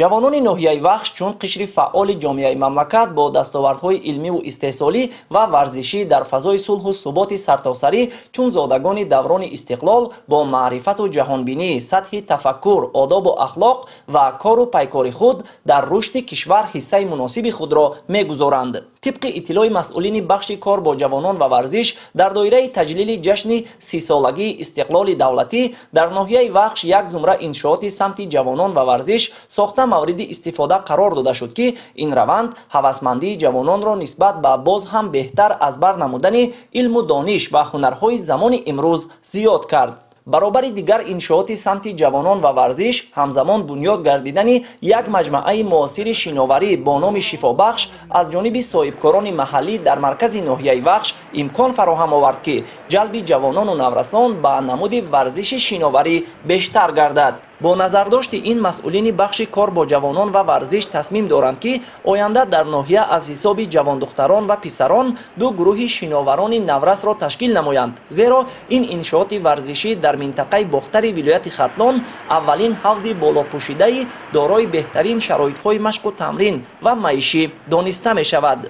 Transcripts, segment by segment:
ҷавонони ноҳияи вахш чун қишри фаъоли ҷомеаи мамлакат бо дастовардҳои илмиву истеҳсолӣ ва варзишӣ дар фазои сулҳу суботи сартосарӣ чун зодагони даврони истиқлол бо маърифату ҷаҳонбинӣ, сатҳи тафаккур, одобу ахлоқ ва кору пайкори худ дар рушди кишвар ҳиссаи муносиби худро мегузоранд. тибқи иттилои масъулини бахши кор бо ҷавонон ва варзиш дар доираи таҷлили ҷашни 30-солагии истиқлоли давлатӣ дар ноҳияи вахш як зумра иншооти самти ҷавонон ва варзиш сохта мавриди истифода қарор дода шуд ки ин раванд ҳавасмандии ҷавононро нисбат ба боз ҳам беҳтар аз бар намудани илму дониш ва ҳунарҳои замони имрӯз зиёд кард. баробари дигар иншооти самти ҷавонон ва варзиш ҳамзамон бунёд гардидани як маҷмӯаи муосири шиноварӣ бо номи шифобахш аз ҷониби соҳибкорони маҳаллӣ дар маркази ноҳияи вахш имкон фароҳам овард ки ҷалби ҷавонону наврасон ба намуди варзиши шиноварӣ бештар гардад. бо назардошти ин масъулини бахши кор бо ҷавонон ва варзиш тасмим доранд ки оянда дар ноҳия аз ҳисоби ҷавондухтарон ва писарон ду гурӯҳи шиноварони наврасро ташкил намоянд, зеро ин иншооти варзишӣ дар минтақаи бохтари вилояти хатлон аввалин ҳавзи болопӯшидаи дорои беҳтарин шароитҳои машқу тамрин ва маишӣ дониста мешавад.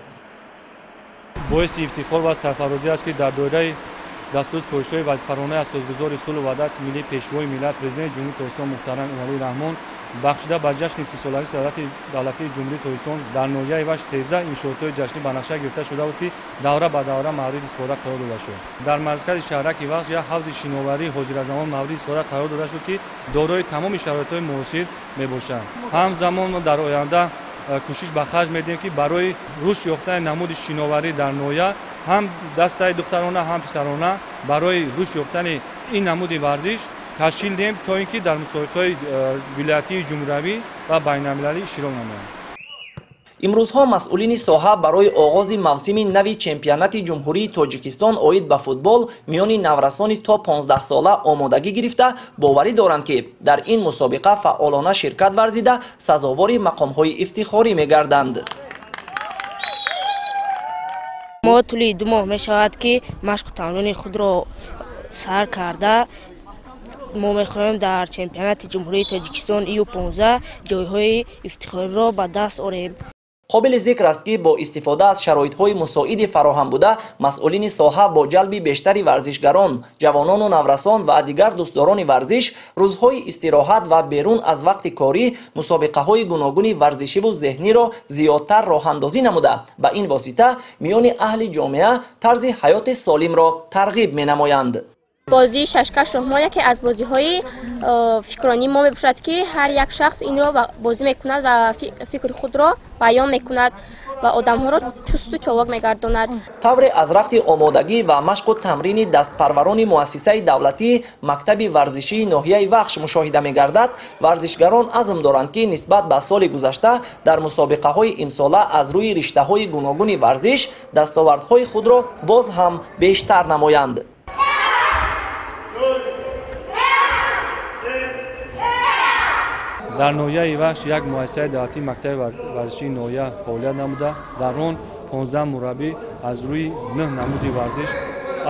боиси ифтихор ва сарфарозӣ аст ки дар доираи дастури поишҳои вазифаронаи асосгузори сулҳу ваҳдати миллии пешвои миллат президенти ҷумҳурии Тоҷикистон муҳтарам Эмомалии Раҳмон бахшида ба ҷашни 30-солагии давлатии ҷумҳурии Тоҷикистон дар ноҳияи вахш 13 иншоотҳои ҷашнӣ ба нақша гирифта шуда буд ки давра ба давра мавриди истифода қарор дода шуд. дар маркази шаҳраки вахш як ҳавзи шиноварии ҳозиразамон мавриди истифода қарор дода шуд ки дорои тамоми шароитҳои муосир мебошад. ҳамзамон дар оянда кӯшиш ба харҷ медиҳем ки барои рушд ёфтани намуди шиноварӣ дар ноҳия ҳам дастаи духтарона ҳам писарона барои рушд ёфтани ин намуди варзиш ташкил диҳем то ин ки дар мусобиқаҳои вилоятии ҷумҳуравӣ ва байналмилалӣ иштирок намоем. имрӯзҳо масъулини соҳа барои оғози мавсими нави чемпионати ҷумҳурии Тоҷикистон оид ба футбол миёни наврасони то 15 сола омодагӣ гирифта боварӣ доранд ки дар ин мусобиқа фаъолона ширкат варзида сазовори мақомҳои ифтихорӣ мегарданд. мо тӯли 2 моҳ мешавад ки машқу тамрини худро сар карда мо мехоҳем дар чемпионати ҷумҳурии Тоҷикистон Ю-15 ҷойҳои ифтихориро ба даст орем. қобили зикр аст ки бо истифода аз шароитҳои мусоиди фароҳам буда масъулини соҳа бо ҷалби бештари варзишгарон, ҷавонону наврасон ва дигар дӯстдорони варзиш рӯзҳои истироҳат ва берун аз вақти корӣ мусобиқаҳои гуногуни варзишиву зеҳниро зиёдтар роҳандозӣ намуда ба ин восита миёни аҳли ҷомеа тарзи ҳаёти солимро тарғиб менамоянд. бозии шашкаш роҳмо яке аз бозиҳои фикрронӣ мо мебошад ки ҳар як шахс инро бозӣ мекунад ва фикри худро баён мекунад ва одамҳоро чусту чолок мегардонад. тавре аз рафти омодагӣ ва машқу тамрини дастпарварони муассисаи давлатии мактаби варзишии ноҳияи вахш мушоҳида мегардад, варзишгарон азм доранд ки нисбат ба соли гузашта дар мусобиқаҳои имсола аз рӯи риштаҳои гуногуни варзиш дастовардҳои худро боз ҳам бештар намоянд. дар ноҳияи вахш як муассисаи давлатии мактаби варзишии ноҳия фаъолият намуда дар он 15 мураббӣ аз рӯи 9 намуди варзиш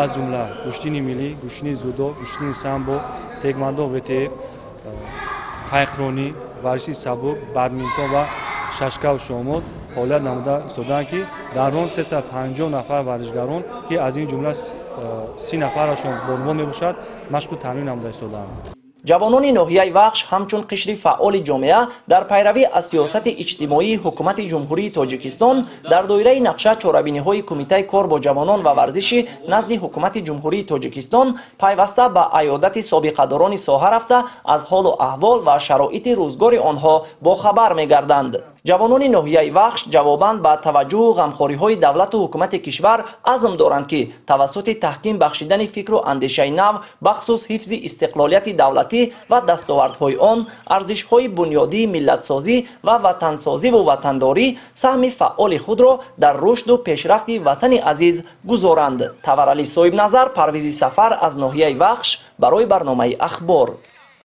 аз ҷумла куштини миллӣ, куштини зудо, куштини самбо, теквондо, ВТФ, қайқронӣ, варзиши сабук, бадминтон ва шашкаву шомот фаъолият намуда истоданд ки дар он 350 нафар варзишгарон ки аз ин ҷумла 30 нафарашон бонумо мебошад машқу тамрин намуда истоданд. ҷавонони ноҳияи вахш ҳамчун қишри фаъоли ҷомеа дар пайравӣ аз сиёсати иҷтимоии ҳукумати ҷумҳурии Тоҷикистон дар доираи нақша чорабиниҳои кумитаи кор бо ҷавонон ва варзиши назди ҳукумати ҷумҳурии Тоҷикистон пайваста ба аёдати собиқадорони соҳа рафта аз ҳолу аҳвол ва шароити рӯзгори онҳо бохабар мегарданд. ҷавонони ноҳияи вахш ҷавобан ба таваҷҷӯҳу ғамхориҳои давлату ҳукумати кишвар азм доранд ки тавассути таҳким бахшидани фикру андешаи нав бахусус ҳифзи истиқлолияти давлатӣ ва дастовардҳои он арзишҳои бунёдии миллатсозӣ ва ватансозиву ватандорӣ саҳми фаъоли худро дар рушду пешрафти ватани азиз гузоранд. Таварали соҳибназар, Парвизи Сафар аз ноҳияи вахш барои барномаи ахбор.